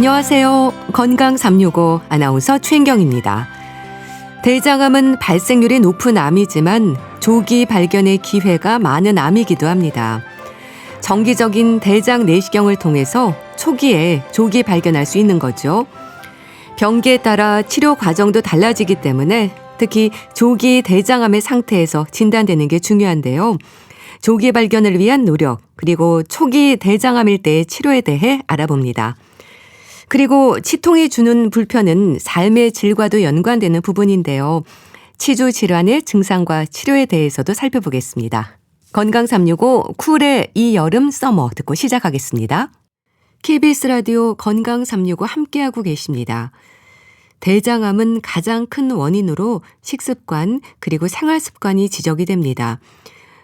안녕하세요. 건강 365 아나운서 최인경입니다. 대장암은 발생률이 높은 암이지만 조기 발견의 기회가 많은 암이기도 합니다. 정기적인 대장 내시경을 통해서 초기에 조기 발견할 수 있는 거죠. 병기에 따라 치료 과정도 달라지기 때문에 특히 조기 대장암의 상태에서 진단되는 게 중요한데요. 조기 발견을 위한 노력, 그리고 초기 대장암일 때의 치료에 대해 알아봅니다. 그리고 치통이 주는 불편은 삶의 질과도 연관되는 부분인데요. 치주 질환의 증상과 치료에 대해서도 살펴보겠습니다. 건강 365 쿨의 이 여름 서머 듣고 시작하겠습니다. KBS 라디오 건강 365 함께하고 계십니다. 대장암은 가장 큰 원인으로 식습관 그리고 생활습관이 지적이 됩니다.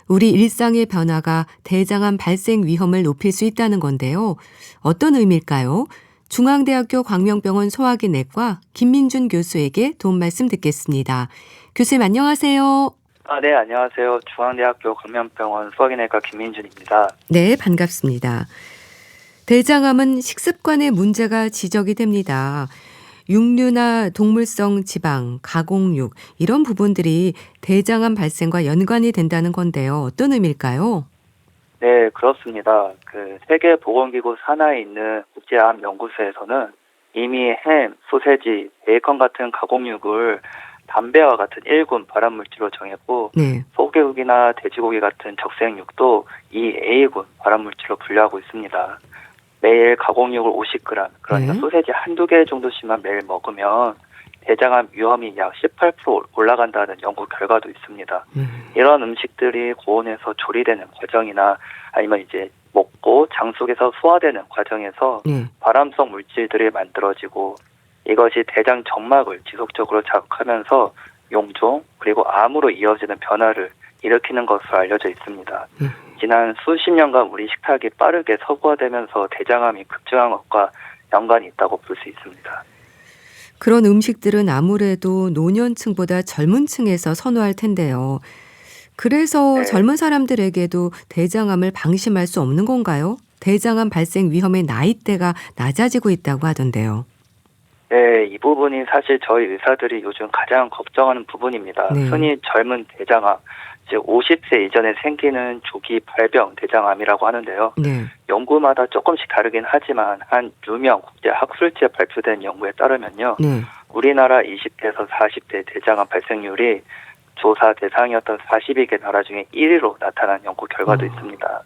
우리 일상의 변화가 대장암 발생 위험을 높일 수 있다는 건데요. 어떤 의미일까요? 중앙대학교 광명병원 소화기내과 김민준 교수에게 도움 말씀 듣겠습니다. 교수님 안녕하세요. 네, 안녕하세요. 중앙대학교 광명병원 소화기내과 김민준입니다. 네, 반갑습니다. 대장암은 식습관의 문제가 지적이 됩니다. 육류나 동물성 지방, 가공육 이런 부분들이 대장암 발생과 연관이 된다는 건데요. 어떤 의미일까요? 네, 그렇습니다. 세계보건기구 산하에 있는 국제암연구소에서는 이미 햄, 소세지, 베이컨 같은 가공육을 담배와 같은 1군 발암물질로 정했고, 네. 소고기나 돼지고기 같은 적색육도 이 A군 발암물질로 분류하고 있습니다. 매일 가공육을 50g, 그러니까 네. 소세지 한두 개 정도씩만 매일 먹으면 대장암 위험이 약 18% 올라간다는 연구 결과도 있습니다. 이런 음식들이 고온에서 조리되는 과정이나 아니면 이제 먹고 장 속에서 소화되는 과정에서 발암성 물질들이 만들어지고 이것이 대장 점막을 지속적으로 자극하면서 용종 그리고 암으로 이어지는 변화를 일으키는 것으로 알려져 있습니다. 지난 수십 년간 우리 식탁이 빠르게 서구화되면서 대장암이 급증한 것과 연관이 있다고 볼 수 있습니다. 그런 음식들은 아무래도 노년층보다 젊은 층에서 선호할 텐데요. 그래서 네. 젊은 사람들에게도 대장암을 방심할 수 없는 건가요? 대장암 발생 위험의 나이대가 낮아지고 있다고 하던데요. 네, 이 부분이 사실 저희 의사들이 요즘 가장 걱정하는 부분입니다. 네. 흔히 젊은 대장암, 즉 50세 이전에 생기는 조기 발병 대장암이라고 하는데요. 네. 연구마다 조금씩 다르긴 하지만 한 유명 국제 학술지에 발표된 연구에 따르면요. 네. 우리나라 20대에서 40대 대장암 발생률이 조사 대상이었던 42개 나라 중에 1위로 나타난 연구 결과도 있습니다.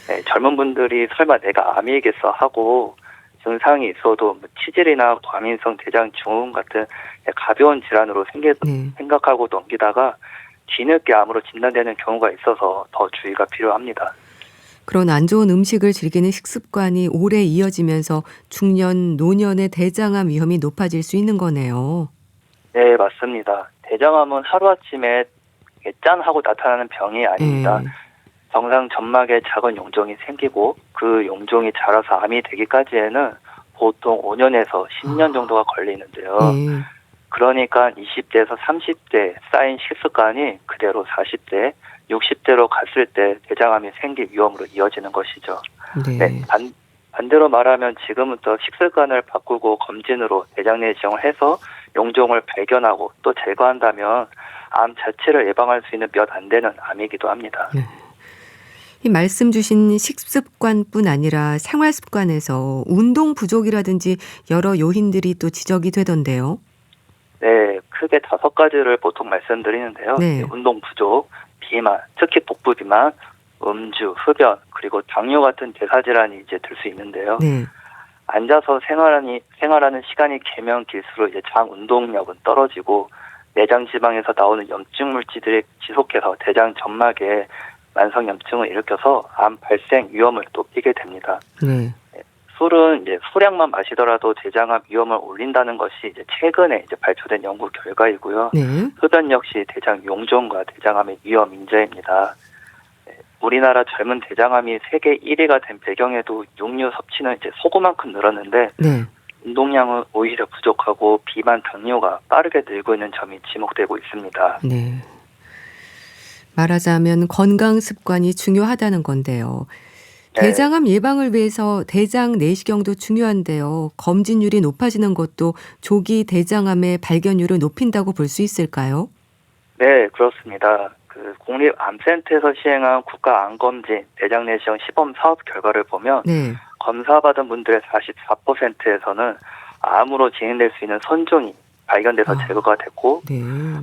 네, 젊은 분들이 설마 내가 암이겠어 하고 증상이 있어도 치질이나 과민성 대장 증후군 같은 가벼운 질환으로 생각하고 넘기다가 뒤늦게 암으로 진단되는 경우가 있어서 더 주의가 필요합니다. 그런 안 좋은 음식을 즐기는 식습관이 오래 이어지면서 중년, 노년의 대장암 위험이 높아질 수 있는 거네요. 네, 맞습니다. 대장암은 하루아침에 짠 하고 나타나는 병이 아닙니다. 정상 점막에 작은 용종이 생기고 그 용종이 자라서 암이 되기까지에는 보통 5년에서 10년 정도가 걸리는데요. 그러니까 20대에서 30대 쌓인 식습관이 그대로 40대, 60대로 갔을 때 대장암이 생길 위험으로 이어지는 것이죠. 네, 반대로 말하면 지금부터 식습관을 바꾸고 검진으로 대장 내시경을 해서 용종을 발견하고 또 제거한다면 암 자체를 예방할 수 있는 몇 안 되는 암이기도 합니다. 이 말씀 주신 식습관뿐 아니라 생활습관에서 운동 부족이라든지 여러 요인들이 또 지적이 되던데요. 네, 크게 5가지를 보통 말씀드리는데요. 네. 운동 부족, 비만, 특히 복부 비만, 음주, 흡연, 그리고 당뇨 같은 대사질환이 이제 들 수 있는데요. 앉아서 생활하는 시간이 길면 길수록 이제 장 운동력은 떨어지고 내장 지방에서 나오는 염증 물질들이 지속해서 대장 점막에 만성 염증을 일으켜서 암 발생 위험을 높이게 됩니다. 술은 이제 수량만 마시더라도 대장암 위험을 올린다는 것이 이제 최근에 이제 발표된 연구 결과이고요. 흡연 역시 대장 용종과 대장암의 위험 인자입니다. 우리나라 젊은 대장암이 세계 1위가 된 배경에도 육류 섭취는 이제 소금만큼 늘었는데 운동량은 오히려 부족하고 비만, 당뇨가 빠르게 늘고 있는 점이 지목되고 있습니다. 말하자면 건강 습관이 중요하다는 건데요. 대장암 예방을 위해서 대장 내시경도 중요한데요. 검진율이 높아지는 것도 조기 대장암의 발견율을 높인다고 볼 수 있을까요? 네, 그렇습니다. 국립암센터에서 시행한 국가암검진 대장 내시경 시범 사업 결과를 보면 네. 검사받은 분들의 44%에서는 암으로 진행될 수 있는 선종이 발견돼서 제거가 됐고 네.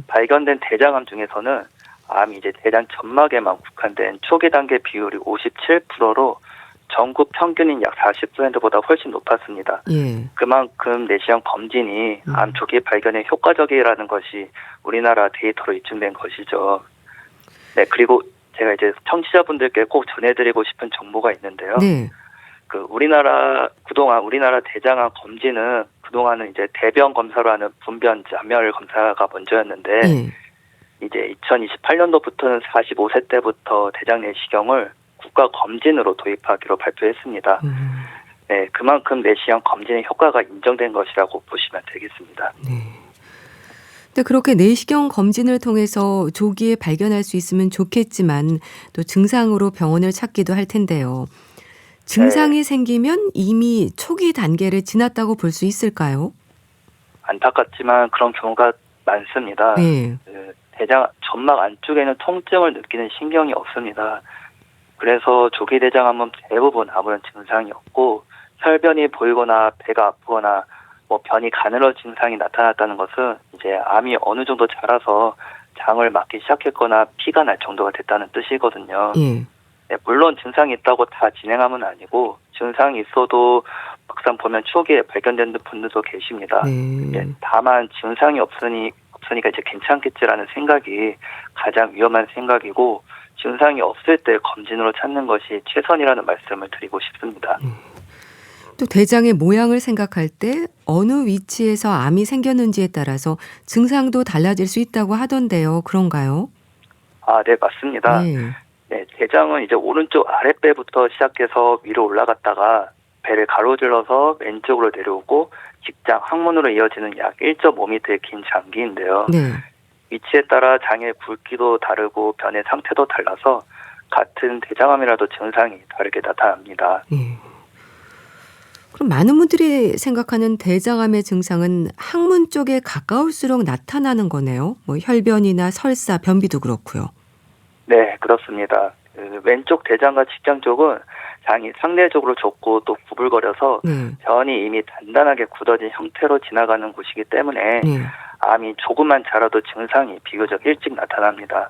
발견된 대장암 중에서는 암이 이제 대장 점막에만 국한된 초기 단계 비율이 57%로 전국 평균인 약 40%보다 훨씬 높았습니다. 예. 그만큼 내시경 검진이 암 조기 발견에 효과적이라는 것이 우리나라 데이터로 입증된 것이죠. 네, 그리고 제가 이제 청취자분들께 꼭 전해드리고 싶은 정보가 있는데요. 네. 그동안 우리나라 대장암 검진은 그동안은 이제 대변 검사로 하는 분변 잔멸 검사가 먼저였는데 예. 이제 2028년도부터는 45세 때부터 대장 내시경을 국가 검진으로 도입하기로 발표했습니다. 네, 그만큼 내시경 검진의 효과가 인정된 것이라고 보시면 되겠습니다. 네. 근데 그렇게 내시경 검진을 통해서 조기에 발견할 수 있으면 좋겠지만 또 증상으로 병원을 찾기도 할 텐데요. 증상이 생기면 이미 초기 단계를 지났다고 볼 수 있을까요? 안타깝지만 그런 경우가 많습니다. 네. 대장 점막 안쪽에는 통증을 느끼는 신경이 없습니다. 그래서 조기 대장암은 대부분 아무런 증상이 없고 혈변이 보이거나 배가 아프거나 변이 가늘어 증상이 나타났다는 것은 이제 암이 어느 정도 자라서 장을 막기 시작했거나 피가 날 정도가 됐다는 뜻이거든요. 예. 네, 물론 증상이 있다고 다 진행하면 아니고 증상이 있어도 막상 보면 초기에 발견된 분들도 계십니다. 네, 다만 증상이 없으니까 이제 괜찮겠지라는 생각이 가장 위험한 생각이고 증상이 없을 때 검진으로 찾는 것이 최선이라는 말씀을 드리고 싶습니다. 또 대장의 모양을 생각할 때 어느 위치에서 암이 생겼는지에 따라서 증상도 달라질 수 있다고 하던데요. 그런가요? 네, 맞습니다. 네, 대장은 이제 오른쪽 아랫배부터 시작해서 위로 올라갔다가 배를 가로질러서 왼쪽으로 내려오고 직장 항문으로 이어지는 약 1.5m의 긴 장기인데요. 네. 위치에 따라 장의 굵기도 다르고 변의 상태도 달라서 같은 대장암이라도 증상이 다르게 나타납니다. 그럼 많은 분들이 생각하는 대장암의 증상은 항문 쪽에 가까울수록 나타나는 거네요. 혈변이나 설사, 변비도 그렇고요. 네, 그렇습니다. 왼쪽 대장과 직장 쪽은 장이 상대적으로 좁고 또 구불거려서 변이 이미 단단하게 굳어진 형태로 지나가는 곳이기 때문에 암이 조금만 자라도 증상이 비교적 일찍 나타납니다.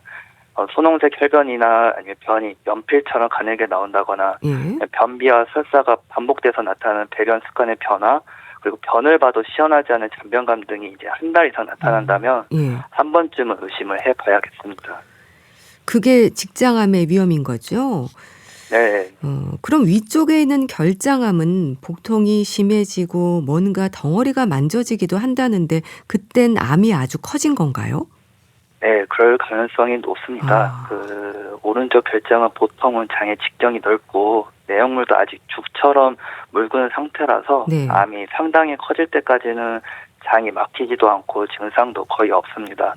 분홍색 혈변이나 아니면 변이 연필처럼 가늘게 나온다거나 변비와 설사가 반복돼서 나타나는 배변 습관의 변화 그리고 변을 봐도 시원하지 않은 잔변감 등이 이제 한 달 이상 나타난다면 한 번쯤은 의심을 해봐야겠습니다. 그게 직장암의 위험인 거죠? 네. 그럼 위쪽에 있는 결장암은 복통이 심해지고 뭔가 덩어리가 만져지기도 한다는데 그땐 암이 아주 커진 건가요? 네, 그럴 가능성이 높습니다. 오른쪽 결장은 보통은 장의 직경이 넓고 내용물도 아직 죽처럼 묽은 상태라서 암이 상당히 커질 때까지는 장이 막히지도 않고 증상도 거의 없습니다.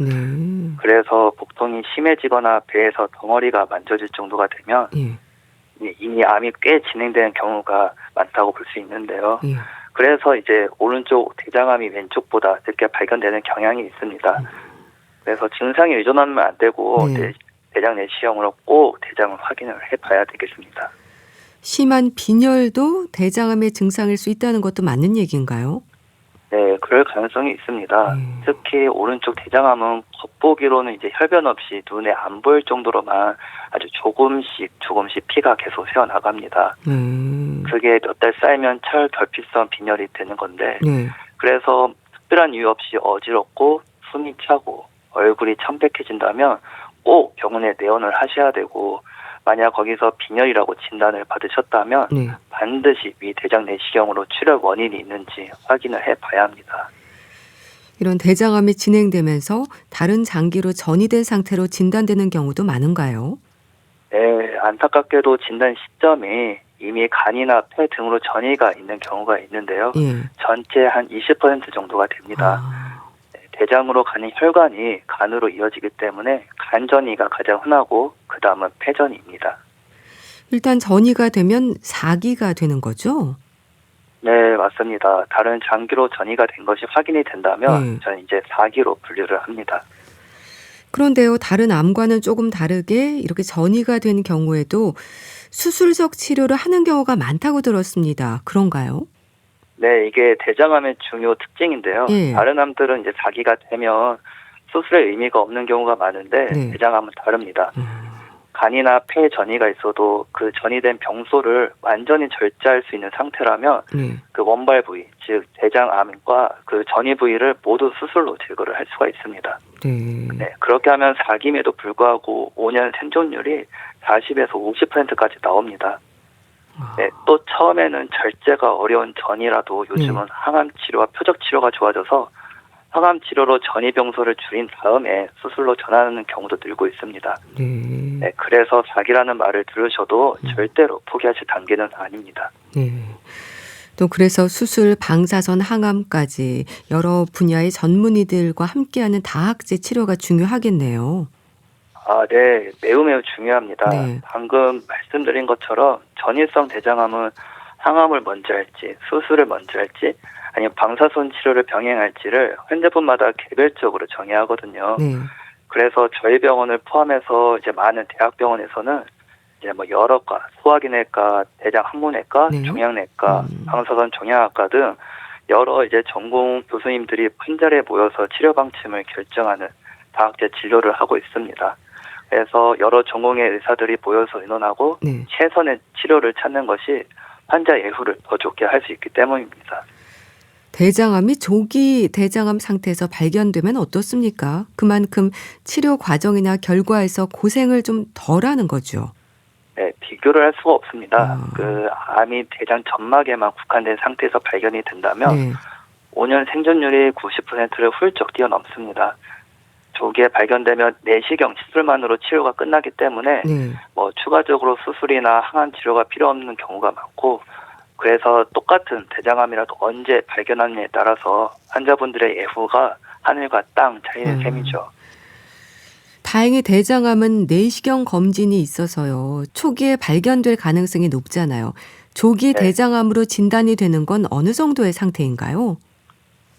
그래서 복통이 심해지거나 배에서 덩어리가 만져질 정도가 되면 이미 암이 꽤 진행되는 경우가 많다고 볼 수 있는데요. 그래서 이제 오른쪽 대장암이 왼쪽보다 늦게 발견되는 경향이 있습니다. 그래서 증상에 의존하면 안 되고 대장 내시경으로 꼭 대장을 확인을 해봐야 되겠습니다. 심한 빈혈도 대장암의 증상일 수 있다는 것도 맞는 얘기인가요? 네, 그럴 가능성이 있습니다. 특히 오른쪽 대장암은 겉보기로는 이제 혈변 없이 눈에 안 보일 정도로만 아주 조금씩 피가 계속 새어나갑니다. 그게 몇 달 쌓이면 철결핍성 빈혈이 되는 건데 그래서 특별한 이유 없이 어지럽고 숨이 차고 얼굴이 청백해진다면 꼭 병원에 내원을 하셔야 되고 만약 거기서 빈혈이라고 진단을 받으셨다면 반드시 위 대장 내시경으로 출혈 원인이 있는지 확인을 해봐야 합니다. 이런 대장암이 진행되면서 다른 장기로 전이된 상태로 진단되는 경우도 많은가요? 네, 안타깝게도 진단 시점이 이미 간이나 폐 등으로 전이가 있는 경우가 있는데요. 전체 한 20% 정도가 됩니다. 대장으로 가는 혈관이 간으로 이어지기 때문에 간전이가 가장 흔하고 그 다음은 폐전이입니다. 일단 전이가 되면 4기가 되는 거죠? 네, 맞습니다. 다른 장기로 전이가 된 것이 확인이 된다면 네. 저는 이제 4기로 분류를 합니다. 그런데요, 다른 암과는 조금 다르게 이렇게 전이가 된 경우에도 수술적 치료를 하는 경우가 많다고 들었습니다. 그런가요? 네, 이게 대장암의 중요 특징인데요. 예. 다른 암들은 이제 4기가 되면 수술의 의미가 없는 경우가 많은데 네. 대장암은 다릅니다. 음. 간이나 폐에 전이가 있어도 그 전이된 병소를 완전히 절제할 수 있는 상태라면 네. 그 원발 부위, 즉 대장암과 그 전이 부위를 모두 수술로 제거를 할 수가 있습니다. 네. 네, 그렇게 하면 4기임에도 불구하고 5년 생존율이 40에서 50%까지 나옵니다. 네, 또 처음에는 절제가 어려운 전이라도 요즘은 항암 치료와 표적 치료가 좋아져서 항암 치료로 전이 병소를 줄인 다음에 수술로 전환하는 경우도 늘고 있습니다. 네. 네, 그래서 4기라는 말을 들으셔도 절대로 포기하실 단계는 아닙니다. 네. 또 그래서 수술, 방사선, 항암까지 여러 분야의 전문의들과 함께하는 다학제 치료가 중요하겠네요. 아, 네, 매우 중요합니다. 네. 방금 말씀드린 것처럼 전이성 대장암은 항암을 먼저 할지, 수술을 먼저 할지, 아니면 방사선 치료를 병행할지를 환자분마다 개별적으로 정해하거든요. 네. 그래서 저희 병원을 포함해서 이제 많은 대학병원에서는 이제 뭐 여러 과, 소화기내과, 대장학문외과, 네. 종양내과, 방사선 종양학과 등 여러 이제 전공 교수님들이 한 자리에 모여서 치료 방침을 결정하는 다학제 진료를 하고 있습니다. 그래서 여러 전공의 의사들이 모여서 의논하고 네. 최선의 치료를 찾는 것이 환자 예후를 더 좋게 할 수 있기 때문입니다. 대장암이 조기 대장암 상태에서 발견되면 어떻습니까? 그만큼 치료 과정이나 결과에서 고생을 좀 덜하는 거죠. 네, 비교를 할 수가 없습니다. 그 암이 대장 점막에만 국한된 상태에서 발견이 된다면 네. 5년 생존율이 90%를 훌쩍 뛰어넘습니다. 조기에 발견되면 내시경 시술만으로 치료가 끝나기 때문에 네. 뭐 추가적으로 수술이나 항암 치료가 필요 없는 경우가 많고, 그래서 똑같은 대장암이라도 언제 발견하느냐에 따라서 환자분들의 예후가 하늘과 땅 차이는 셈이죠. 다행히 대장암은 내시경 검진이 있어서요. 초기에 발견될 가능성이 높잖아요. 조기 네. 대장암으로 진단이 되는 건 어느 정도의 상태인가요?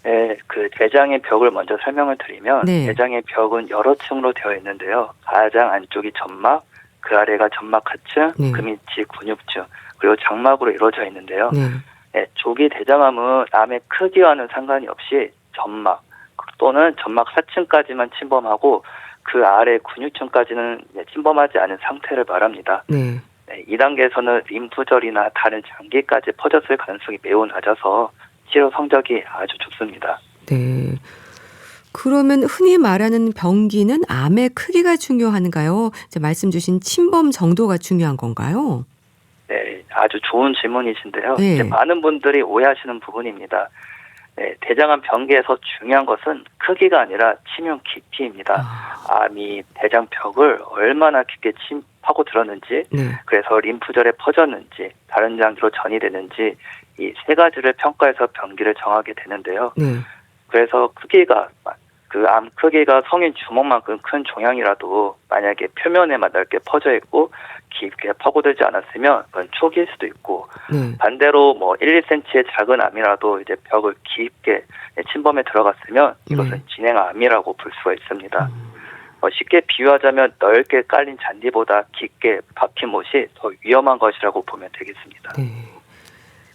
네, 그 대장의 벽을 먼저 설명을 드리면 네. 대장의 벽은 여러 층으로 되어 있는데요. 가장 안쪽이 점막, 그 아래가 점막 하층, 네. 그 밑이 근육층, 그리고 장막으로 이루어져 있는데요. 네. 네, 조기 대장암은 암의 크기와는 상관이 없이 점막 또는 점막 하층까지만 침범하고 그 아래 근육층까지는 침범하지 않은 상태를 말합니다. 네. 네, 이 단계에서는 림프절이나 다른 장기까지 퍼졌을 가능성이 매우 낮아서 치료 성적이 아주 좋습니다. 네. 그러면 흔히 말하는 병기는 암의 크기가 중요한가요? 이제 말씀 주신 침범 정도가 중요한 건가요? 네, 아주 좋은 질문이신데요. 네. 이제 많은 분들이 오해하시는 부분입니다. 네, 대장암 병기에서 중요한 것은 크기가 아니라 침용 깊이입니다. 암이 대장벽을 얼마나 깊게 파고 들었는지, 네. 그래서 림프절에 퍼졌는지, 다른 장기로 전이되는지 이 세 가지를 평가해서 병기를 정하게 되는데요. 네. 그래서 크기가 그 암 크기가 성인 주먹만큼 큰 종양이라도 만약에 표면에만 넓게 퍼져 있고 깊게 파고들지 않았으면 그건 초기일 수도 있고, 네. 반대로 뭐 1, 2cm의 작은 암이라도 이제 벽을 깊게 침범해 들어갔으면 이것은 진행암이라고 볼 수가 있습니다. 쉽게 비유하자면 넓게 깔린 잔디보다 깊게 박힌 못이 더 위험한 것이라고 보면 되겠습니다. 네.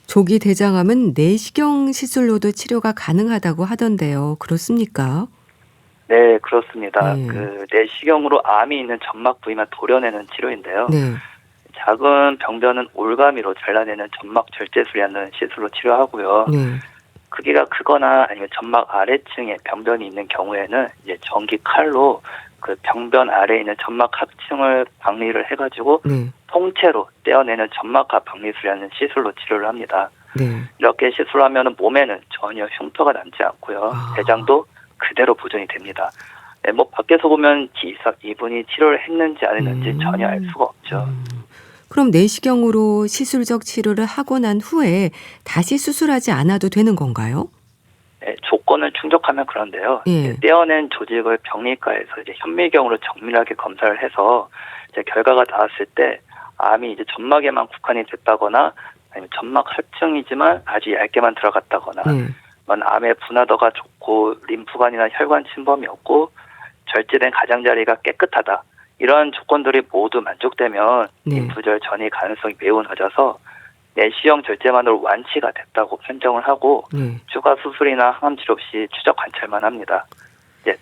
조기 대장암은 내시경 시술로도 치료가 가능하다고 하던데요. 그렇습니까? 네, 그렇습니다. 네. 그 내시경으로 암이 있는 점막 부위만 도려내는 치료인데요. 네. 작은 병변은 올가미로 잘라내는 점막 절제술이라는 시술로 치료하고요. 네. 크기가 크거나 아니면 점막 아래층에 병변이 있는 경우에는 이제 전기 칼로 그 병변 아래에 있는 점막 하층을 박리를 해가지고 네. 통째로 떼어내는 점막하 박리술이라는 시술로 치료를 합니다. 네. 이렇게 시술하면 몸에는 전혀 흉터가 남지 않고요. 대장도 그대로 보존이 됩니다. 네, 뭐 밖에서 보면 이분이 치료를 했는지 안 했는지 전혀 알 수가 없죠. 그럼 내시경으로 시술적 치료를 하고 난 후에 다시 수술하지 않아도 되는 건가요? 네, 조건을 충족하면 그런데요. 예. 떼어낸 조직을 병리과에서 이제 현미경으로 정밀하게 검사를 해서 이제 결과가 나왔을 때 암이 이제 점막에만 국한이 됐다거나 아니면 점막 하층이지만 아주 얇게만 들어갔다거나 암의 분화도가 좋고 림프관이나 혈관 침범이 없고 절제된 가장자리가 깨끗하다. 이러한 조건들이 모두 만족되면 림프절 전이 가능성이 매우 낮아서 내시경 절제만으로 완치가 됐다고 판정을 하고 추가 수술이나 항암 치료 없이 추적 관찰만 합니다.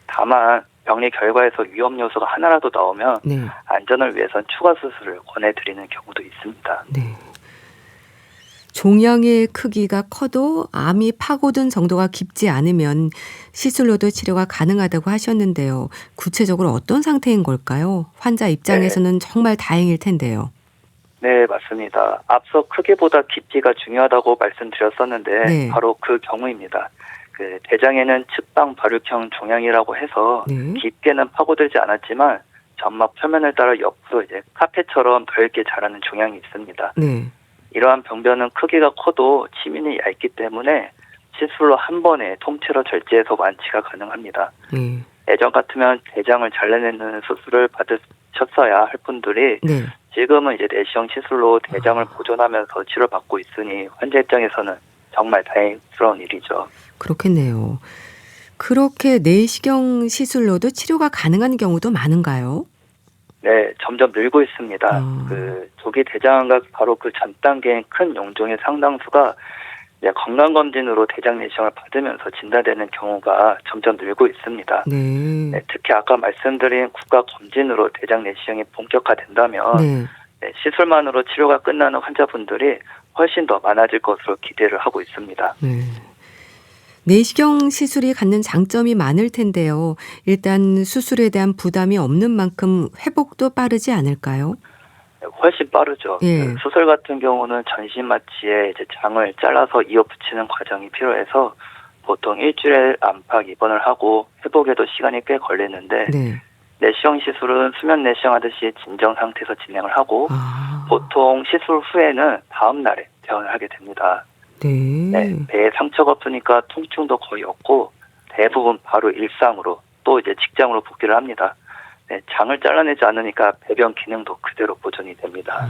다만 병리 결과에서 위험 요소가 하나라도 나오면 안전을 위해선 추가 수술을 권해드리는 경우도 있습니다. 종양의 크기가 커도 암이 파고든 정도가 깊지 않으면 시술로도 치료가 가능하다고 하셨는데요. 구체적으로 어떤 상태인 걸까요? 환자 입장에서는 정말 다행일 텐데요. 네, 맞습니다. 앞서 크기보다 깊이가 중요하다고 말씀드렸었는데 바로 그 경우입니다. 그 대장에는 측방 발육형 종양이라고 해서 깊게는 파고들지 않았지만 점막 표면을 따라 옆으로 이제 카페처럼 넓게 자라는 종양이 있습니다. 이러한 병변은 크기가 커도 치민이 얇기 때문에 시술로 한 번에 통째로 절제해서 완치가 가능합니다. 예전 같으면 대장을 잘라내는 수술을 받으셨어야 할 분들이 지금은 이제 내시경 시술로 대장을 보존하면서 치료받고 있으니 환자 입장에서는 정말 다행스러운 일이죠. 그렇겠네요. 그렇게 내시경 시술로도 치료가 가능한 경우도 많은가요? 네, 점점 늘고 있습니다. 그 조기 대장암과 바로 그 전 단계인 큰 용종의 상당수가 건강검진으로 대장 내시경을 받으면서 진단되는 경우가 점점 늘고 있습니다. 특히 아까 말씀드린 국가검진으로 대장 내시경이 본격화된다면 시술만으로 치료가 끝나는 환자분들이 훨씬 더 많아질 것으로 기대를 하고 있습니다. 내시경 시술이 갖는 장점이 많을 텐데요. 일단 수술에 대한 부담이 없는 만큼 회복도 빠르지 않을까요? 훨씬 빠르죠. 수술 같은 경우는 전신 마취에 이제 장을 잘라서 이어 붙이는 과정이 필요해서 보통 일주일에 안팎 입원을 하고 회복에도 시간이 꽤 걸리는데 내시경 시술은 수면 내시경 하듯이 진정 상태에서 진행을 하고 보통 시술 후에는 다음 날에 퇴원을 하게 됩니다. 배에 상처가 없으니까 통증도 거의 없고 대부분 바로 일상으로 또 이제 직장으로 복귀를 합니다. 장을 잘라내지 않으니까 배변 기능도 그대로 보존이 됩니다.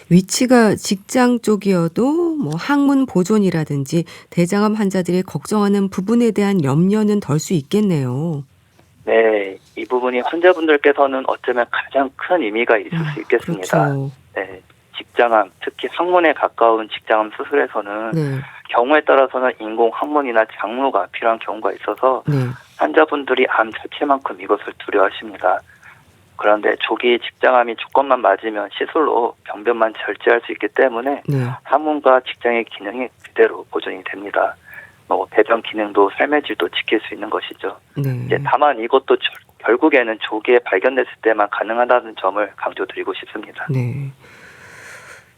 위치가 직장 쪽이어도 뭐 항문 보존이라든지 대장암 환자들이 걱정하는 부분에 대한 염려는 덜 수 있겠네요. 네, 이 부분이 환자분들께서는 어쩌면 가장 큰 의미가 있을 수 있겠습니다. 직장암, 특히 항문에 가까운 직장암 수술에서는 경우에 따라서는 인공 항문이나 장루가 필요한 경우가 있어서 환자분들이 암 자체만큼 이것을 두려워하십니다. 그런데 조기 직장암이 조건만 맞으면 시술로 병변만 절제할 수 있기 때문에 항문과 직장의 기능이 그대로 보존이 됩니다. 배변 기능도 삶의 질도 지킬 수 있는 것이죠. 이제 다만 이것도 결국에는 조기에 발견됐을 때만 가능하다는 점을 강조드리고 싶습니다.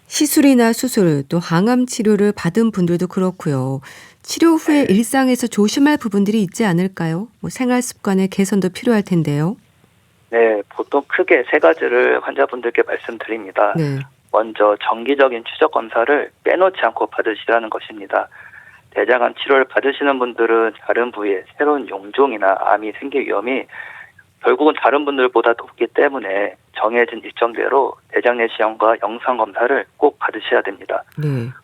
시술이나 수술 또 항암 치료를 받은 분들도 그렇고요. 치료 후에 일상에서 조심할 부분들이 있지 않을까요? 생활 습관의 개선도 필요할 텐데요. 네, 보통 크게 세 가지를 환자분들께 말씀드립니다. 먼저 정기적인 추적 검사를 빼놓지 않고 받으시라는 것입니다. 대장암 치료를 받으시는 분들은 다른 부위에 새로운 용종이나 암이 생길 위험이 결국은 다른 분들보다 높기 때문에 정해진 일정대로 대장 내시경과 영상 검사를 꼭 받으셔야 됩니다.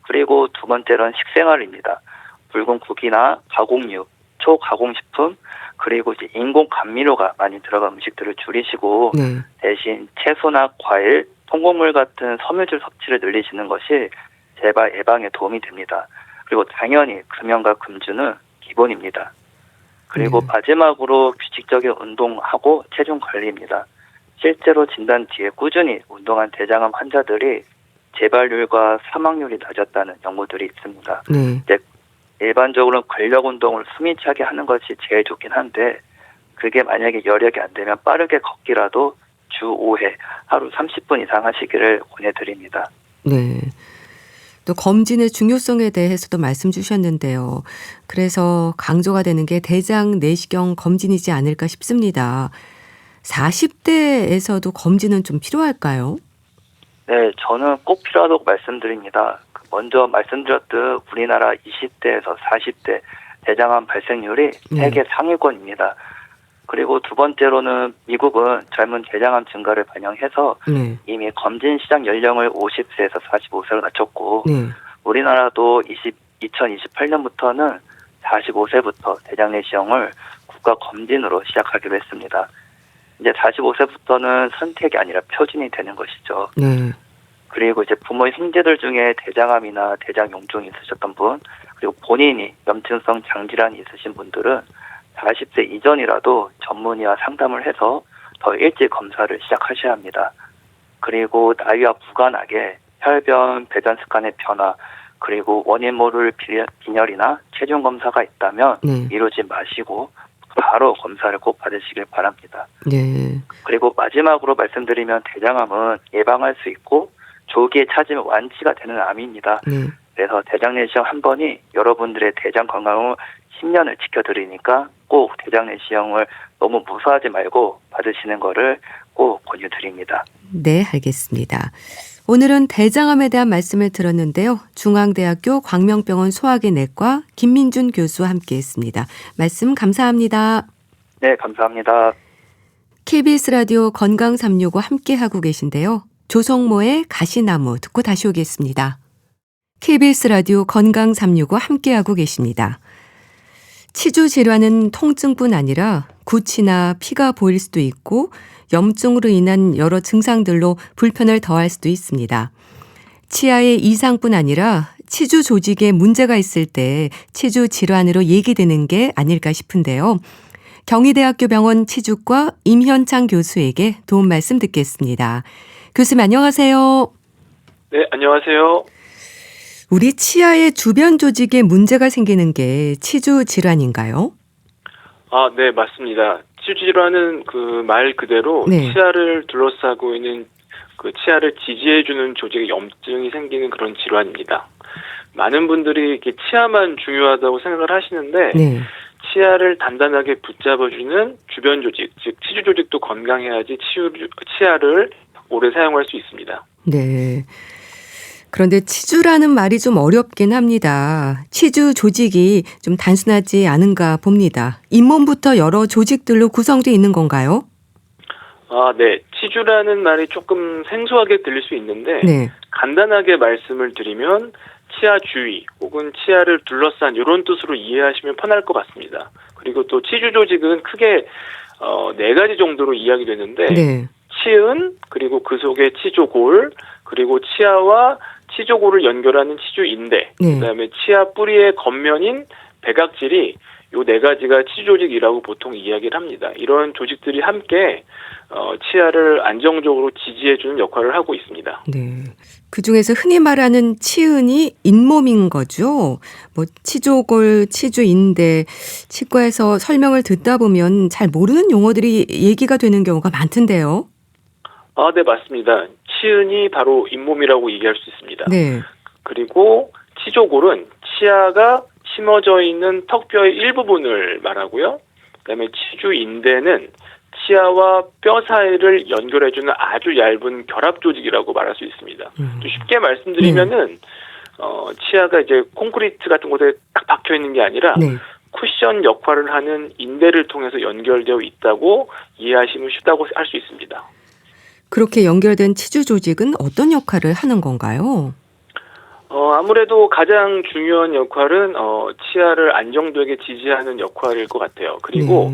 그리고 두 번째는 식생활입니다. 붉은 국이나 가공육, 초가공식품, 그리고 이제 인공 감미료가 많이 들어간 음식들을 줄이시고 대신 채소나 과일, 통곡물 같은 섬유질 섭취를 늘리시는 것이 재발 예방에 도움이 됩니다. 그리고 당연히 금연과 금주는 기본입니다. 그리고 마지막으로 규칙적인 운동하고 체중 관리입니다. 실제로 진단 뒤에 꾸준히 운동한 대장암 환자들이 재발률과 사망률이 낮았다는 연구들이 있습니다. 이제 일반적으로는 근력 운동을 숨이 차게 하는 것이 제일 좋긴 한데 그게 만약에 여력이 안 되면 빠르게 걷기라도 주 5회 하루 30분 이상 하시기를 권해드립니다. 또 검진의 중요성에 대해서도 말씀 주셨는데요. 그래서 강조가 되는 게 대장 내시경 검진이지 않을까 싶습니다. 40대에서도 검진은 좀 필요할까요? 네, 저는 꼭 필요하다고 말씀드립니다. 먼저 말씀드렸듯 우리나라 20대에서 40대 대장암 발생률이 세계 상위권입니다. 그리고 두 번째로는 미국은 젊은 대장암 증가를 반영해서 네. 이미 검진 시작 연령을 50세에서 45세로 낮췄고 네. 우리나라도 2028년부터는 45세부터 대장 내시경을 국가 검진으로 시작하기로 했습니다. 이제 45세부터는 선택이 아니라 표준이 되는 것이죠. 네. 그리고 이제 부모 형제들 중에 대장암이나 대장 용종이 있으셨던 분, 그리고 본인이 염증성 장질환이 있으신 분들은 40세 이전이라도 전문의와 상담을 해서 더 일찍 검사를 시작하셔야 합니다. 그리고 나이와 무관하게 혈변, 배변 습관의 변화, 그리고 원인 모를 빈혈이나 체중 검사가 있다면 네. 미루지 마시고 바로 검사를 꼭 받으시길 바랍니다. 네. 그리고 마지막으로 말씀드리면 대장암은 예방할 수 있고 조기에 찾으면 완치가 되는 암입니다. 네. 그래서 대장 내시경 한 번이 여러분들의 대장 건강을 10년을 지켜드리니까 꼭 대장 내시경을 너무 무서워하지 말고 받으시는 거를 꼭 권유드립니다. 네, 알겠습니다. 오늘은 대장암에 대한 말씀을 들었는데요. 중앙대학교 광명병원 소화기 내과 김민준 교수와 함께했습니다. 말씀 감사합니다. 네, 감사합니다. KBS 라디오 건강 365 함께하고 계신데요. 조성모의 가시나무 듣고 다시 오겠습니다. KBS 라디오 건강 365 함께하고 계십니다. 치주 질환은 통증뿐 아니라 구취나 피가 보일 수도 있고 염증으로 인한 여러 증상들로 불편을 더할 수도 있습니다. 치아의 이상뿐 아니라 치주 조직에 문제가 있을 때 치주 질환으로 얘기되는 게 아닐까 싶은데요. 경희대학교 병원 치주과 임현창 교수에게 도움 말씀 듣겠습니다. 교수님 안녕하세요. 네, 안녕하세요. 우리 치아의 주변 조직에 문제가 생기는 게 치주 질환인가요? 네, 맞습니다. 치주 질환은 그 말 그대로 네. 치아를 둘러싸고 있는 그 치아를 지지해주는 조직에 염증이 생기는 그런 질환입니다. 많은 분들이 이렇게 치아만 중요하다고 생각을 하시는데 네. 치아를 단단하게 붙잡아주는 주변 조직, 즉 치주 조직도 건강해야지 치아를 오래 사용할 수 있습니다. 네. 그런데 치주라는 말이 좀 어렵긴 합니다. 치주 조직이 좀 단순하지 않은가 봅니다. 잇몸부터 여러 조직들로 구성되어 있는 건가요? 네. 치주라는 말이 조금 생소하게 들릴 수 있는데 네. 간단하게 말씀을 드리면 치아 주위 혹은 치아를 둘러싼 이런 뜻으로 이해하시면 편할 것 같습니다. 그리고 또 치주 조직은 크게 4가지 정도로 이야기 되는데 네. 치은, 그리고 그 속에 치조골, 그리고 치아와 치조골을 연결하는 치주인대, 네. 그다음에 치아 뿌리의 겉면인 백악질이 요 4가지가 치주 조직이라고 보통 이야기를 합니다. 이런 조직들이 함께 치아를 안정적으로 지지해주는 역할을 하고 있습니다. 네. 그중에서 흔히 말하는 치은이 잇몸인 거죠. 뭐 치조골, 치주인대, 치과에서 설명을 듣다 보면 잘 모르는 용어들이 얘기가 되는 경우가 많던데요. 네, 맞습니다. 치은이 바로 잇몸이라고 얘기할 수 있습니다. 네. 그리고 치조골은 치아가 심어져 있는 턱뼈의 일부분을 말하고요. 그다음에 치주인대는 치아와 뼈 사이를 연결해주는 아주 얇은 결합 조직이라고 말할 수 있습니다. 또 쉽게 말씀드리면은 치아가 이제 콘크리트 같은 곳에 딱 박혀 있는 게 아니라 네. 쿠션 역할을 하는 인대를 통해서 연결되어 있다고 이해하시면 쉽다고 할 수 있습니다. 그렇게 연결된 치주 조직은 어떤 역할을 하는 건가요? 아무래도 가장 중요한 역할은 치아를 안정되게 지지하는 역할일 것 같아요. 그리고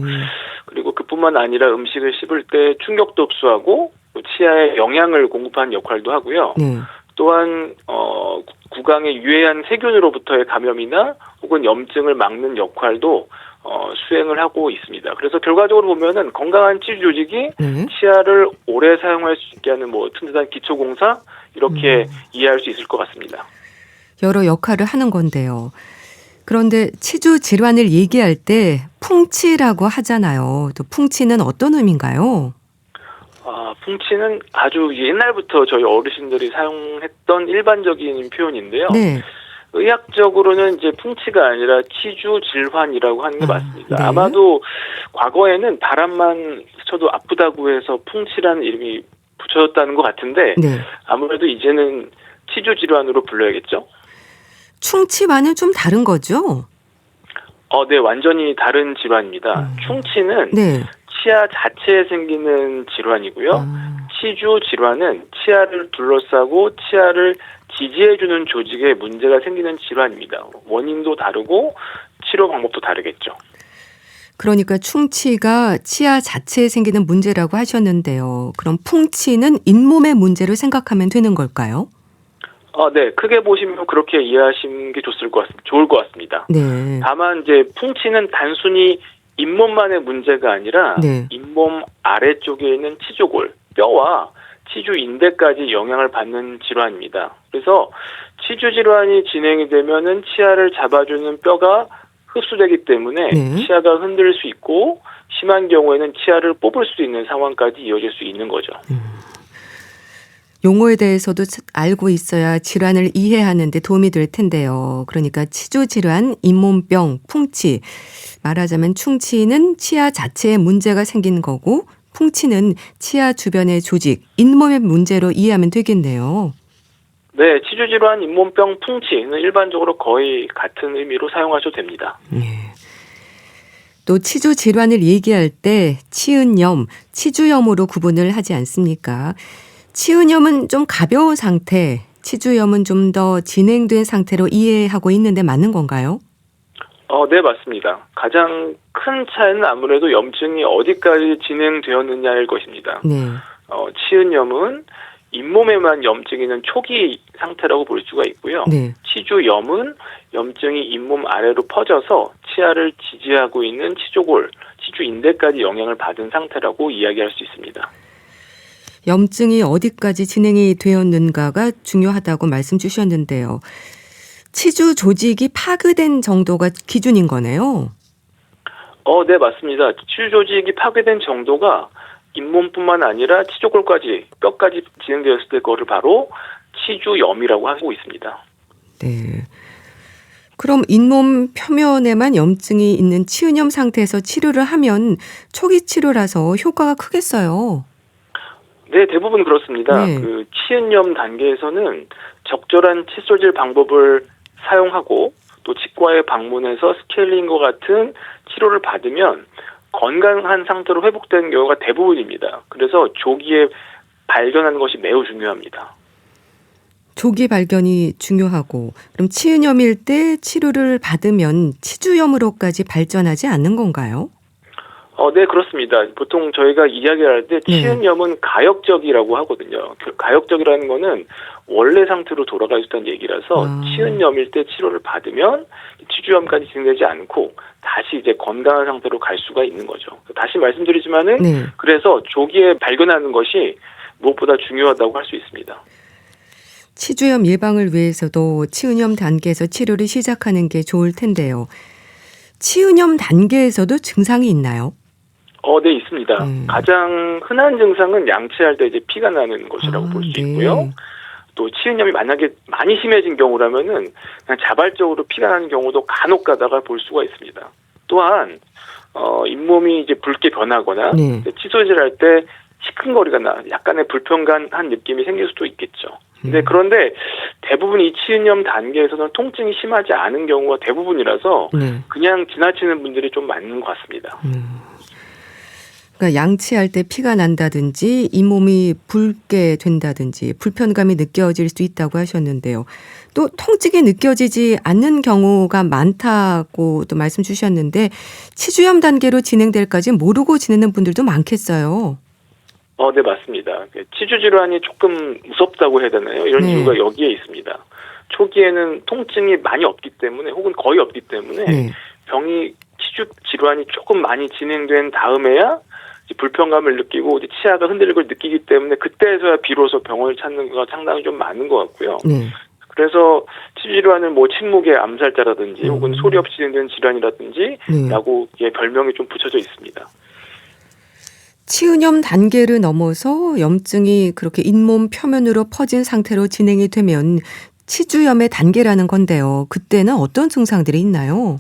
그뿐만 아니라 음식을 씹을 때 충격도 흡수하고 치아에 영양을 공급하는 역할도 하고요. 네. 또한 구강에 유해한 세균으로부터의 감염이나 혹은 염증을 막는 역할도 수행을 하고 있습니다. 그래서 결과적으로 보면은 건강한 치주 조직이 네. 치아를 오래 사용할 수 있게 하는 튼튼한 기초공사 이렇게 이해할 수 있을 것 같습니다. 여러 역할을 하는 건데요. 그런데 치주 질환을 얘기할 때 풍치라고 하잖아요. 또 풍치는 어떤 의미인가요? 풍치는 아주 옛날부터 저희 어르신들이 사용했던 일반적인 표현인데요. 네. 의학적으로는 이제 풍치가 아니라 치주 질환이라고 하는 게 맞습니다. 네. 아마도 과거에는 바람만 스쳐도 아프다고 해서 풍치라는 이름이 붙여졌다는 것 같은데 네. 아무래도 이제는 치주 질환으로 불러야겠죠? 충치와는 좀 다른 거죠? 네, 완전히 다른 질환입니다. 충치는 네. 치아 자체에 생기는 질환이고요. 치주 질환은 치아를 둘러싸고 치아를 지지해주는 조직에 문제가 생기는 질환입니다. 원인도 다르고 치료 방법도 다르겠죠. 그러니까 충치가 치아 자체에 생기는 문제라고 하셨는데요. 그럼 풍치는 잇몸의 문제로 생각하면 되는 걸까요? 네. 크게 보시면 그렇게 이해하시는 게 좋을 것 같습니다. 네. 다만 이제 풍치는 단순히 잇몸만의 문제가 아니라 네. 잇몸 아래쪽에 있는 치조골, 뼈와 치주 인대까지 영향을 받는 질환입니다. 그래서 치주 질환이 진행이 되면은 치아를 잡아주는 뼈가 흡수되기 때문에 네. 치아가 흔들릴 수 있고 심한 경우에는 치아를 뽑을 수 있는 상황까지 이어질 수 있는 거죠. 용어에 대해서도 알고 있어야 질환을 이해하는 데 도움이 될 텐데요. 그러니까 치주 질환, 잇몸병, 풍치. 말하자면 충치는 치아 자체에 문제가 생긴 거고 풍치는 치아 주변의 조직, 잇몸의 문제로 이해하면 되겠네요. 네, 치주 질환, 잇몸병, 풍치는 일반적으로 거의 같은 의미로 사용하셔도 됩니다. 네. 또 치주 질환을 얘기할 때 치은염, 치주염으로 구분을 하지 않습니까? 치은염은 좀 가벼운 상태, 치주염은 좀 더 진행된 상태로 이해하고 있는데 맞는 건가요? 네, 맞습니다. 가장 큰 차이는 아무래도 염증이 어디까지 진행되었느냐일 것입니다. 네. 치은염은 잇몸에만 염증이 있는 초기 상태라고 볼 수가 있고요. 네. 치주염은 염증이 잇몸 아래로 퍼져서 치아를 지지하고 있는 치조골, 치주인대까지 영향을 받은 상태라고 이야기할 수 있습니다. 염증이 어디까지 진행이 되었는가가 중요하다고 말씀 주셨는데요. 치주 조직이 파괴된 정도가 기준인 거네요. 네, 맞습니다. 치주 조직이 파괴된 정도가 잇몸뿐만 아니라 치조골까지, 뼈까지 진행되었을 때 그거를 바로 치주염이라고 하고 있습니다. 네. 그럼 잇몸 표면에만 염증이 있는 치은염 상태에서 치료를 하면 초기 치료라서 효과가 크겠어요. 네, 대부분 그렇습니다. 네. 그 치은염 단계에서는 적절한 칫솔질 방법을 사용하고 또 치과에 방문해서 스케일링과 같은 치료를 받으면 건강한 상태로 회복되는 경우가 대부분입니다. 그래서 조기에 발견하는 것이 매우 중요합니다. 조기 발견이 중요하고 그럼 치은염일 때 치료를 받으면 치주염으로까지 발전하지 않는 건가요? 네, 그렇습니다. 보통 저희가 이야기할 때 치은염은 가역적이라고 하거든요. 가역적이라는 거는 원래 상태로 돌아갈 수 있다는 얘기라서 치은염일 때 치료를 받으면 치주염까지 진행되지 않고 다시 이제 건강한 상태로 갈 수가 있는 거죠. 다시 말씀드리지만은 네. 그래서 조기에 발견하는 것이 무엇보다 중요하다고 할 수 있습니다. 치주염 예방을 위해서도 치은염 단계에서 치료를 시작하는 게 좋을 텐데요. 치은염 단계에서도 증상이 있나요? 네, 있습니다. 가장 흔한 증상은 양치할 때 이제 피가 나는 것이라고 볼 수 있고요. 또 치은염이 만약에 많이 심해진 경우라면은 그냥 자발적으로 피가 나는 경우도 간혹 가다가 볼 수가 있습니다. 또한 잇몸이 이제 붉게 변하거나 칫솔질할 때 시큰거리가 나 약간의 불편한 느낌이 생길 수도 있겠죠. 그런데 대부분 이 치은염 단계에서는 통증이 심하지 않은 경우가 대부분이라서 그냥 지나치는 분들이 좀 많은 것 같습니다. 그러니까 양치할 때 피가 난다든지 잇몸이 붉게 된다든지 불편감이 느껴질 수 있다고 하셨는데요. 또 통증이 느껴지지 않는 경우가 많다고 또 말씀 주셨는데 치주염 단계로 진행될까지 모르고 지내는 분들도 많겠어요. 네, 맞습니다. 치주 질환이 조금 무섭다고 해야 되나요? 이런 이유가 여기에 있습니다. 초기에는 통증이 많이 없기 때문에 혹은 거의 없기 때문에 병이 치주 질환이 조금 많이 진행된 다음에야 불편감을 느끼고 치아가 흔들리는 걸 느끼기 때문에 그때서야 비로소 병원을 찾는 거 상당히 좀 많은 것 같고요. 그래서 치주 질환을 뭐 침묵의 암살자라든지 혹은 소리 없이 진행되는 질환이라든지 라고 별명이 좀 붙여져 있습니다. 치은염 단계를 넘어서 염증이 그렇게 잇몸 표면으로 퍼진 상태로 진행이 되면 치주염의 단계라는 건데요. 그때는 어떤 증상들이 있나요?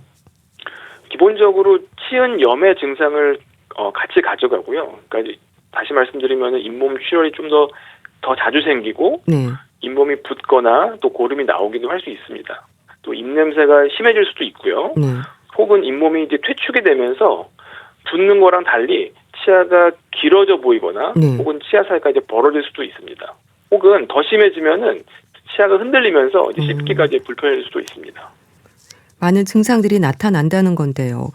기본적으로 치은염의 증상을 같이 가져가고요. 그러니까 다시 말씀드리면 잇몸 출혈이 좀 더 자주 생기고 잇몸이 붓거나 또 고름이 나오기도 할 수 있습니다. 또 입냄새가 심해질 수도 있고요. 혹은 잇몸이 이제 퇴축이 되면서 붓는 거랑 달리 치아가 길어져 보이거나 네. 혹은 치아 사이가 이제 벌어질 수도 있습니다. 혹은 더 심해지면은 치아가 흔들리면서 이제 씹기까지 불편해질 수도 있습니다. 많은 증상들이 나타난다는 건데요.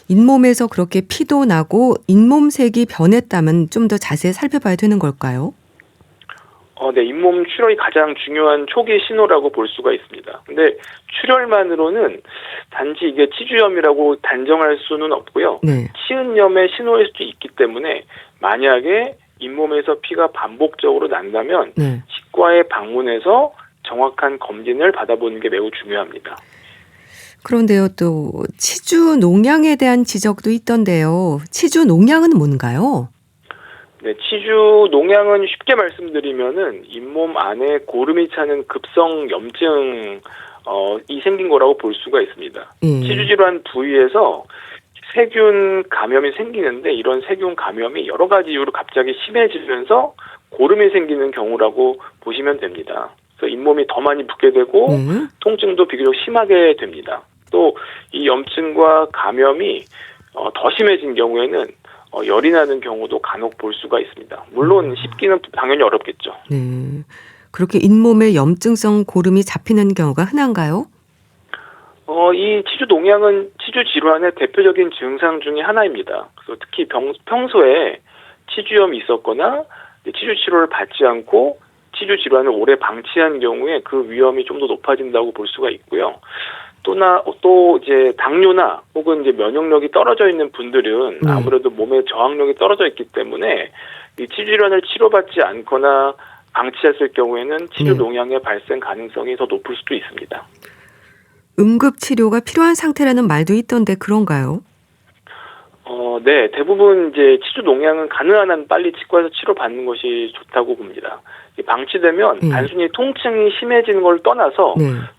잇몸에서 그렇게 피도 나고 잇몸색이 변했다면 좀 더 자세히 살펴봐야 되는 걸까요? 네, 잇몸 출혈이 가장 중요한 초기 신호라고 볼 수가 있습니다. 근데 출혈만으로는 단지 이게 치주염이라고 단정할 수는 없고요. 네. 치은염의 신호일 수도 있기 때문에 만약에 잇몸에서 피가 반복적으로 난다면 네. 치과에 방문해서 정확한 검진을 받아보는 게 매우 중요합니다. 그런데요, 또 치주 농양에 대한 지적도 있던데요. 치주 농양은 뭔가요? 네, 치주 농양은 쉽게 말씀드리면은 잇몸 안에 고름이 차는 급성 염증 이 생긴 거라고 볼 수가 있습니다. 치주 질환 부위에서 세균 감염이 생기는데 이런 세균 감염이 여러 가지 이유로 갑자기 심해지면서 고름이 생기는 경우라고 보시면 됩니다. 그래서 잇몸이 더 많이 붓게 되고 통증도 비교적 심하게 됩니다. 또 이 염증과 감염이 더 심해진 경우에는 열이 나는 경우도 간혹 볼 수가 있습니다. 물론 씹기는 당연히 어렵겠죠. 네. 그렇게 잇몸에 염증성 고름이 잡히는 경우가 흔한가요? 이 치주 농양은 치주 질환의 대표적인 증상 중에 하나입니다. 그래서 특히 평소에 치주염이 있었거나 치주 치료를 받지 않고 치주 질환을 오래 방치한 경우에 그 위험이 좀 더 높아진다고 볼 수가 있고요. 또 이제 당뇨나 혹은 이제 면역력이 떨어져 있는 분들은 아무래도 몸의 저항력이 떨어져 있기 때문에 이 치주 질환을 치료받지 않거나 방치했을 경우에는 치주 농양의 발생 가능성이 더 높을 수도 있습니다. 응급 치료가 필요한 상태라는 말도 있던데 그런가요? 네, 대부분 이제 치주 농양은 가능한 한 빨리 치과에서 치료받는 것이 좋다고 봅니다. 방치되면 단순히 통증이 심해지는 걸 떠나서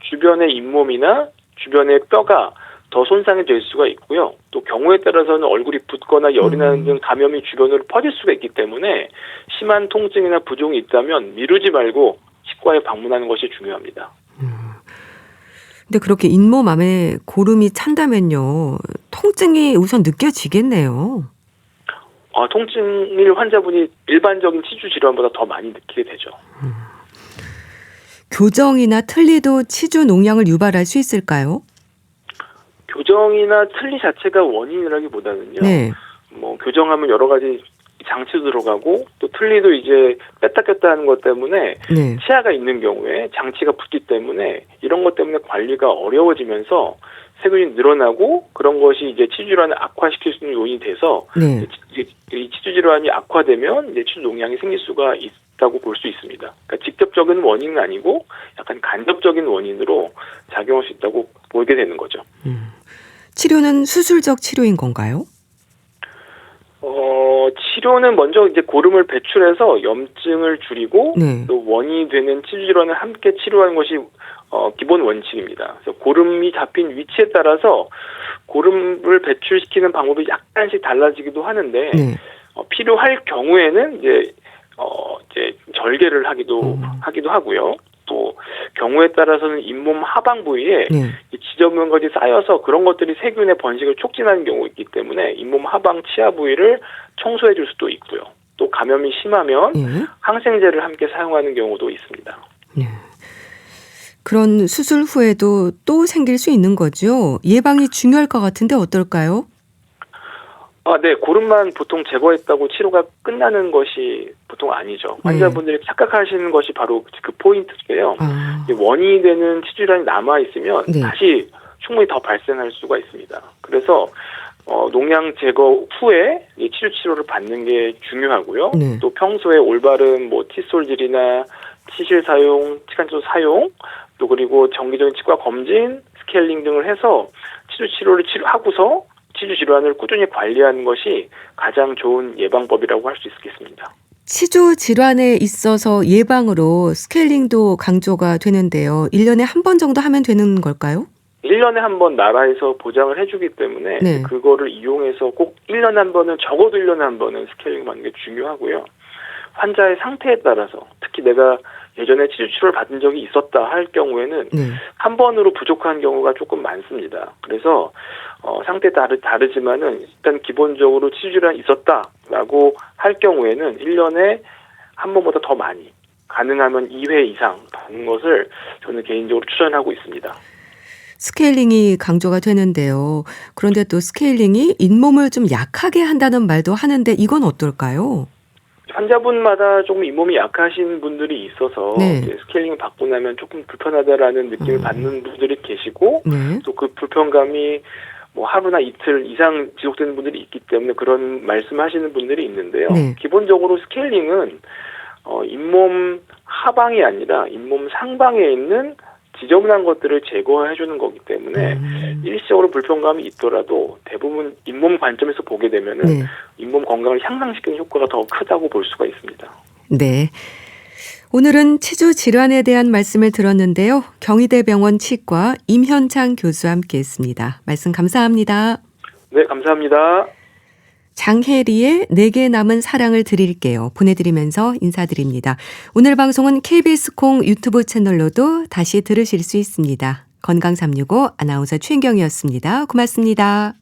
주변의 잇몸이나 주변의 뼈가 더 손상이 될 수가 있고요. 또 경우에 따라서는 얼굴이 붓거나 열이 나는 등 감염이 주변으로 퍼질 수가 있기 때문에 심한 통증이나 부종이 있다면 미루지 말고 치과에 방문하는 것이 중요합니다. 근데 그렇게 잇몸 안에 고름이 찬다면요. 통증이 우선 느껴지겠네요. 통증일 환자분이 일반적인 치주 질환보다 더 많이 느끼게 되죠. 교정이나 틀니도 치주 농양을 유발할 수 있을까요? 교정이나 틀니 자체가 원인이라기보다는요. 교정하면 여러 가지 장치도 들어가고 또 틀니도 이제 뺐다 꼈다 하는 것 때문에 치아가 있는 경우에 장치가 붙기 때문에 이런 것 때문에 관리가 어려워지면서 세균이 늘어나고 그런 것이 이제 치주 질환을 악화시킬 수 있는 요인이 돼서 이 치주 질환이 악화되면 이제 치주 농양이 생길 수가 있다고 볼 수 있습니다. 그러니까 직접적인 원인은 아니고 약간 간접적인 원인으로 작용할 수 있다고 보게 되는 거죠. 치료는 수술적 치료인 건가요? 치료는 먼저 이제 고름을 배출해서 염증을 줄이고 또 원인이 되는 치주 질환을 함께 치료하는 것이 기본 원칙입니다. 그래서 고름이 잡힌 위치에 따라서 고름을 배출시키는 방법이 약간씩 달라지기도 하는데 필요할 경우에는 이제 절개를 하기도 하고요. 또 경우에 따라서는 잇몸 하방 부위에 지저분 것이 쌓여서 그런 것들이 세균의 번식을 촉진하는 경우가 있기 때문에 잇몸 하방 치아 부위를 청소해 줄 수도 있고요. 또 감염이 심하면 항생제를 함께 사용하는 경우도 있습니다. 그런 수술 후에도 또 생길 수 있는 거죠? 예방이 중요할 것 같은데 어떨까요? 네. 고름만 보통 제거했다고 치료가 끝나는 것이 보통 아니죠. 환자분들이 착각하시는 것이 바로 그 포인트인데요. 원인이 되는 치주 질환이 남아있으면 다시 충분히 더 발생할 수가 있습니다. 그래서 농양 제거 후에 치주 치료를 받는 게 중요하고요. 또 평소에 올바른 칫솔질이나 치실 사용, 치간치료 사용, 또 그리고 정기적인 치과 검진, 스케일링 등을 해서 치주 치료를 하고서 치주 질환을 꾸준히 관리하는 것이 가장 좋은 예방법이라고 할 수 있겠습니다. 치주 질환에 있어서 예방으로 스케일링도 강조가 되는데요. 1년에 한 번 정도 하면 되는 걸까요? 1년에 한 번 나라에서 보장을 해주기 때문에 그거를 이용해서 꼭 1년에 한 번은 적어도 1년에 한 번은 스케일링 받는 게 중요하고요. 환자의 상태에 따라서 특히 내가 예전에 치료를 받은 적이 있었다 할 경우에는 네. 한 번으로 부족한 경우가 조금 많습니다. 그래서 상태 다르지만은 일단 기본적으로 치주 질환이 있었다라고 할 경우에는 1년에 한 번보다 더 많이, 가능하면 2회 이상 받는 것을 저는 개인적으로 추천하고 있습니다. 스케일링이 강조가 되는데요. 그런데 또 스케일링이 잇몸을 좀 약하게 한다는 말도 하는데 이건 어떨까요? 환자분마다 조금 잇몸이 약하신 분들이 있어서 네. 이제 스케일링을 받고 나면 조금 불편하다라는 느낌을 받는 분들이 계시고 네. 또 그 불편감이 뭐 하루나 이틀 이상 지속되는 분들이 있기 때문에 그런 말씀하시는 분들이 있는데요. 네. 기본적으로 스케일링은 잇몸 하방이 아니라 잇몸 상방에 있는 지저분한 것들을 제거해 주는 거기 때문에 일시적으로 불편감이 있더라도 대부분 잇몸 관점에서 보게 되면은 네. 잇몸 건강을 향상시키는 효과가 더 크다고 볼 수가 있습니다. 네. 오늘은 치주 질환에 대한 말씀을 들었는데요. 경희대병원 치과 임현창 교수와 함께했습니다. 말씀 감사합니다. 네, 감사합니다. 장혜리의 내게 남은 사랑을 드릴게요. 보내드리면서 인사드립니다. 오늘 방송은 KBS 콩 유튜브 채널로도 다시 들으실 수 있습니다. 건강365 아나운서 최인경이었습니다. 고맙습니다.